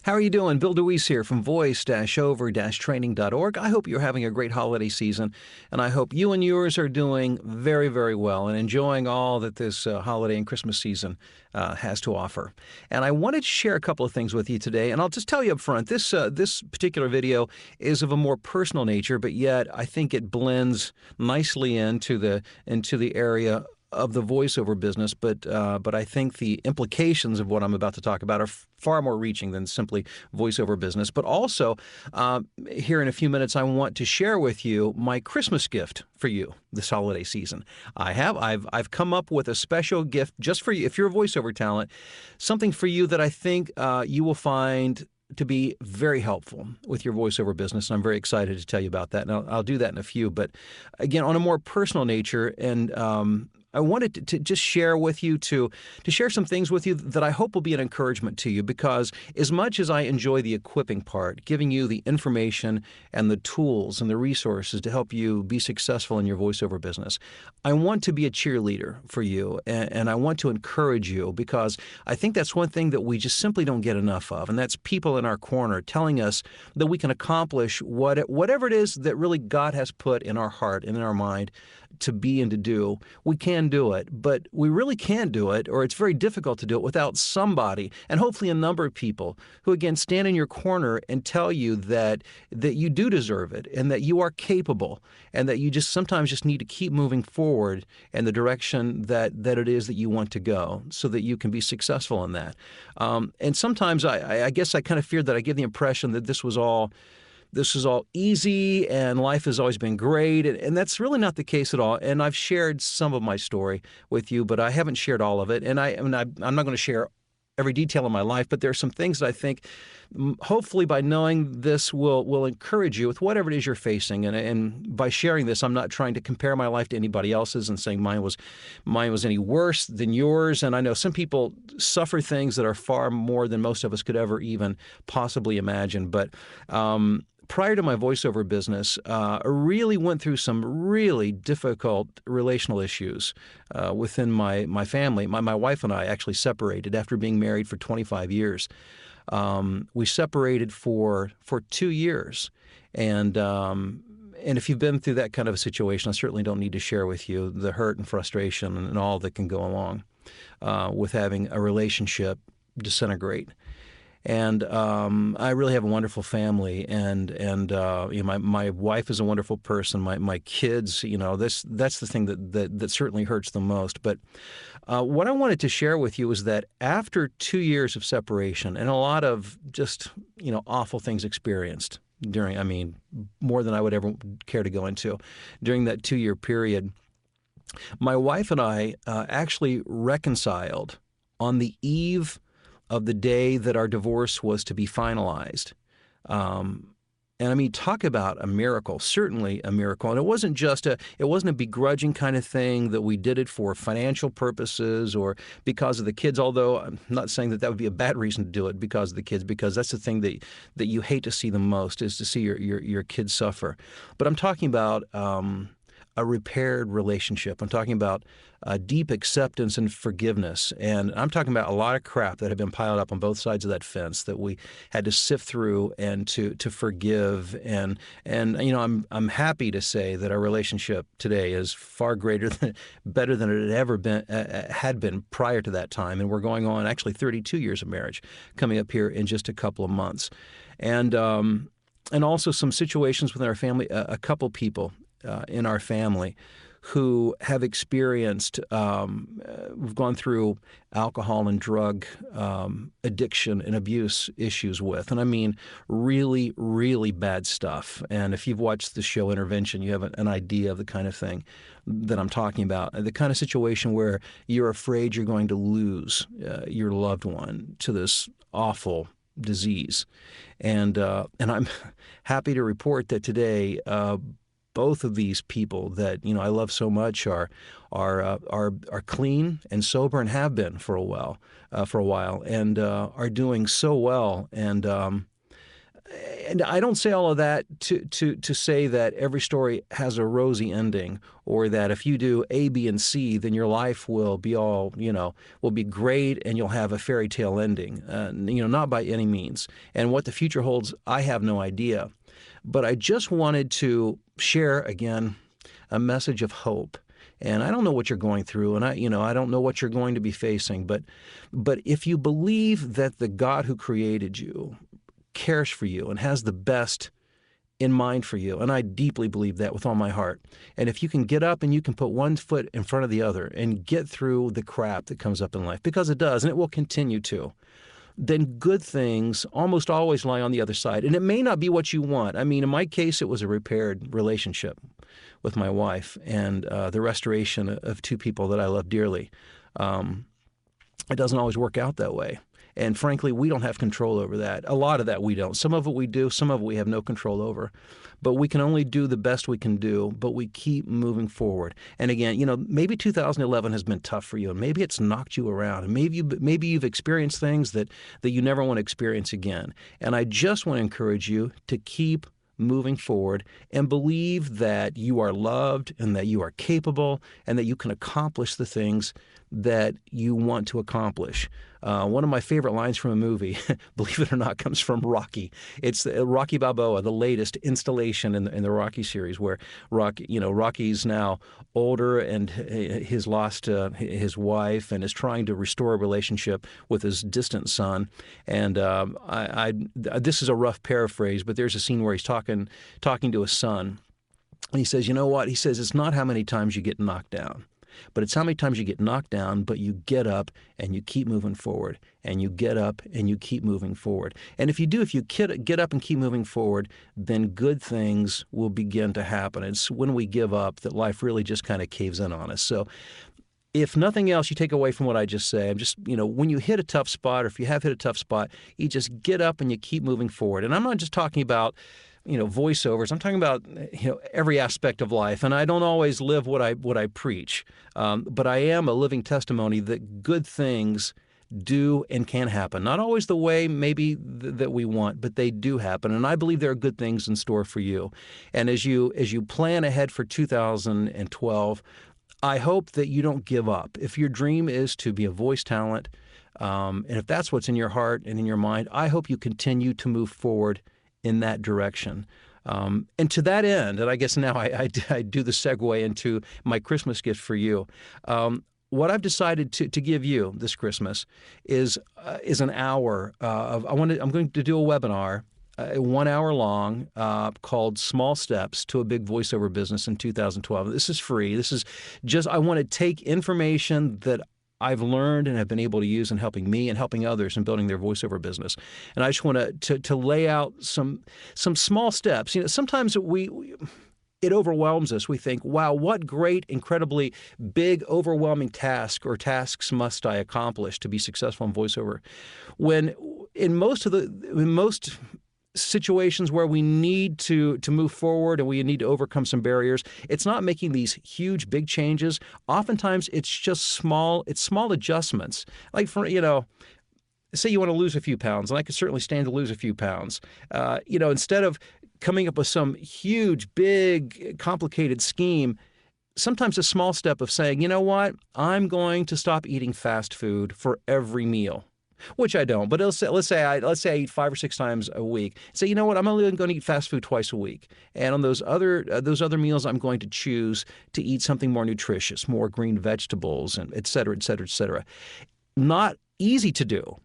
How are you doing? Bill DeWeese here from voice-over-training.org. I hope you're having a great holiday season, and I hope you and yours are doing very, very well and enjoying all that this holiday and Christmas season has to offer. And I wanted to share a couple of things with you today, and I'll just tell you up front, this particular video is of a more personal nature, but yet I think it blends nicely into the area of the voiceover business, but I think the implications of what I'm about to talk about are far more reaching than simply voiceover business. But also, here in a few minutes, I want to share with you my Christmas gift for you this holiday season. I've come up with a special gift just for you. If you're a voiceover talent, something for you that I think you will find to be very helpful with your voiceover business. And I'm very excited to tell you about that. And I'll do that in a few. But again, on a more personal nature, and I wanted to just share with you, to share some things with you that I hope will be an encouragement to you, because as much as I enjoy the equipping part, giving you the information and the tools and the resources to help you be successful in your voiceover business, I want to be a cheerleader for you, and I want to encourage you, because I think that's one thing that we just simply don't get enough of, and that's people in our corner telling us that we can accomplish whatever it is that really God has put in our heart and in our mind to be and to do. We can do it, but we really can't do it, or it's very difficult to do it without somebody, and hopefully a number of people who, again, stand in your corner and tell you that you do deserve it, and that you are capable, and that you just sometimes just need to keep moving forward in the direction that it is that you want to go, so that you can be successful in that. And sometimes I guess I kind of feared that I give the impression that this is all easy and life has always been great, and that's really not the case at all. And I've shared some of my story with you, but I haven't shared all of it. And I'm not going to share every detail of my life, but there are some things that I think, hopefully by knowing this, will encourage you with whatever it is you're facing. And by sharing this, I'm not trying to compare my life to anybody else's and saying mine was any worse than yours. And I know some people suffer things that are far more than most of us could ever even possibly imagine. But prior to my voiceover business, I really went through some really difficult relational issues within my family. My wife and I actually separated after being married for 25 years. We separated for 2 years. And if you've been through that kind of a situation, I certainly don't need to share with you the hurt and frustration and all that can go along with having a relationship disintegrate. And I really have a wonderful family, and my wife is a wonderful person. My kids, that's the thing that certainly hurts the most. But what I wanted to share with you is that after 2 years of separation and a lot of just awful things experienced during, more than I would ever care to go into, during that 2-year period, my wife and I actually reconciled on the eve of the day that our divorce was to be finalized. And talk about a miracle, certainly a miracle. And it wasn't a begrudging kind of thing that we did it for financial purposes or because of the kids, although I'm not saying that would be a bad reason to do it because of the kids, because that's the thing that you hate to see the most, is to see your kids suffer. But I'm talking about a repaired relationship. I'm talking about deep acceptance and forgiveness. And I'm talking about a lot of crap that had been piled up on both sides of that fence that we had to sift through and to forgive. And I'm happy to say that our relationship today is far better than it had ever been had been prior to that time. And we're going on actually 32 years of marriage coming up here in just a couple of months. And also some situations within our family, a couple people in our family who have experienced, we've gone through alcohol and drug addiction and abuse issues with. And really, really bad stuff. And if you've watched the show Intervention, you have an idea of the kind of thing that I'm talking about. The kind of situation where you're afraid you're going to lose your loved one to this awful disease. And I'm happy to report that today, both of these people that I love so much are clean and sober and have been for a while, and are doing so well. And And I don't say all of that to say that every story has a rosy ending, or that if you do A, B, and C, then your life will be all, will be great and you'll have a fairy tale ending. Not by any means. And what the future holds, I have no idea. But I just wanted to share again a message of hope. And I don't know what you're going through, and I don't know what you're going to be facing, but if you believe that the God who created you cares for you and has the best in mind for you, and I deeply believe that with all my heart. And if you can get up and you can put one foot in front of the other and get through the crap that comes up in life, because it does, and it will continue to, then good things almost always lie on the other side. And it may not be what you want. I mean, in my case, it was a repaired relationship with my wife and the restoration of two people that I love dearly. It doesn't always work out that way. And frankly, we don't have control over that. A lot of that we don't. Some of it we do, some of it we have no control over. But we can only do the best we can do, but we keep moving forward. And again, maybe 2011 has been tough for you, and maybe it's knocked you around, and maybe you've experienced things that you never want to experience again. And I just want to encourage you to keep moving forward and believe that you are loved and that you are capable and that you can accomplish the things that you want to accomplish. One of my favorite lines from a movie, believe it or not, comes from Rocky. It's Rocky Balboa, the latest installation in the Rocky series, where Rocky's now older and he's lost his wife and is trying to restore a relationship with his distant son. And this is a rough paraphrase, but there's a scene where he's talking to his son. And he says, you know what? He says, it's not how many times you get knocked down, but it's how many times you get knocked down, but you get up and you keep moving forward, and you get up and you keep moving forward. And if you get up and keep moving forward, then good things will begin to happen. It's when we give up that life really just kind of caves in on us. So if nothing else you take away from what I just say, when you hit a tough spot, or if you have hit a tough spot, you just get up and you keep moving forward. And I'm not just talking about voiceovers. I'm talking about every aspect of life, and I don't always live what I preach, but I am a living testimony that good things do and can happen. Not always the way maybe that we want, but they do happen, and I believe there are good things in store for you. And as you plan ahead for 2012, I hope that you don't give up. If your dream is to be a voice talent, and if that's what's in your heart and in your mind, I hope you continue to move forward in that direction. And to that end, and I guess now I do the segue into my Christmas gift for you. What I've decided to give you this Christmas is an hour I'm going to do a webinar, 1 hour long, called Small Steps to a Big Voiceover Business in 2012. This is free. This is just, I want to take information that I've learned and have been able to use in helping me and helping others in building their voiceover business. And I just want to lay out some small steps. Sometimes it overwhelms us. We think, wow, what great, incredibly big, overwhelming task or tasks must I accomplish to be successful in voiceover? When in most situations where we need to move forward and we need to overcome some barriers, it's not making these huge, big changes. Oftentimes, it's just small adjustments. Like say you want to lose a few pounds, and I could certainly stand to lose a few pounds. Instead of coming up with some huge, big, complicated scheme, sometimes a small step of saying, you know what, I'm going to stop eating fast food for every meal. Which I don't, but let's say I eat 5 or 6 times a week. Say, you know what, I'm only going to eat fast food twice a week, and on those other meals, I'm going to choose to eat something more nutritious, more green vegetables, and et cetera, et cetera, et cetera. Not easy to do,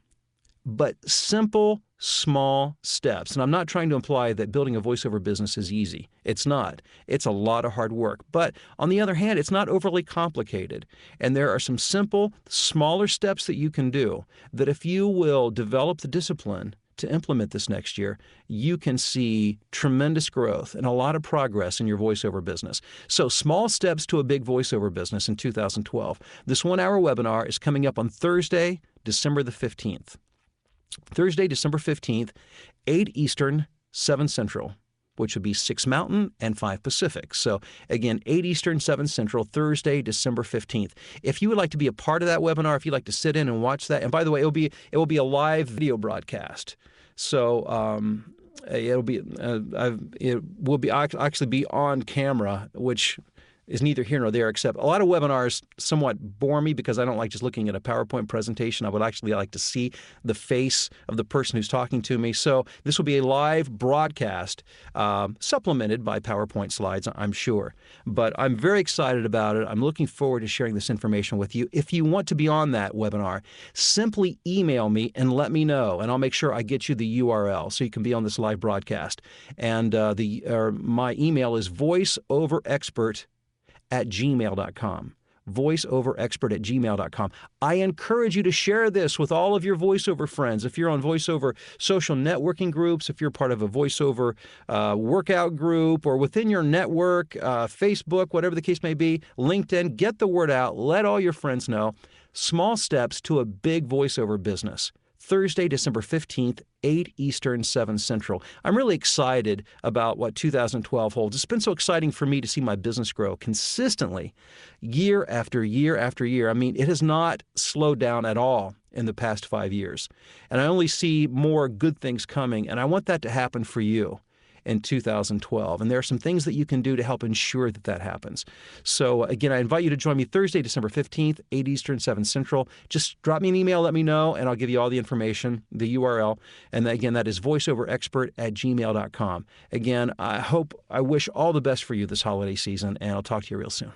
but simple, small steps. And I'm not trying to imply that building a voiceover business is easy. It's not. It's a lot of hard work. But on the other hand, it's not overly complicated. And there are some simple, smaller steps that you can do that if you will develop the discipline to implement this next year, you can see tremendous growth and a lot of progress in your voiceover business. So small steps to a big voiceover business in 2012. This 1 hour webinar is coming up on Thursday, December the 15th. Thursday, December 15th, 8 Eastern, 7 Central, which would be 6 Mountain and 5 Pacific. So again, 8 Eastern, 7 Central, Thursday, December 15th. If you would like to be a part of that webinar, if you'd like to sit in and watch that, and by the way, it will be a live video broadcast. So It will be actually be on camera, which is neither here nor there, except a lot of webinars somewhat bore me because I don't like just looking at a PowerPoint presentation. I would actually like to see the face of the person who's talking to me. So this will be a live broadcast, supplemented by PowerPoint slides, I'm sure. But I'm very excited about it. I'm looking forward to sharing this information with you. If you want to be on that webinar, simply email me and let me know, and I'll make sure I get you the URL so you can be on this live broadcast. And my email is voiceoverexpert@gmail.com. voiceoverexpert@gmail.com. I encourage you to share this with all of your voiceover friends. If you're on voiceover social networking groups, if you're part of a voiceover workout group, or within your network, Facebook, whatever the case may be, LinkedIn, get the word out. Let all your friends know. Small steps to a big voiceover business. Thursday, December 15th, 8 Eastern, 7 Central. I'm really excited about what 2012 holds. It's been so exciting for me to see my business grow consistently year after year after year. I mean, it has not slowed down at all in the past 5 years. And I only see more good things coming, and I want that to happen for you in 2012. And there are some things that you can do to help ensure that that happens. So again, I invite you to join me Thursday, December 15th, 8 Eastern, 7 Central. Just drop me an email, let me know, and I'll give you all the information, the URL. And again, that is voiceoverexpert@gmail.com. Again, I wish all the best for you this holiday season, and I'll talk to you real soon.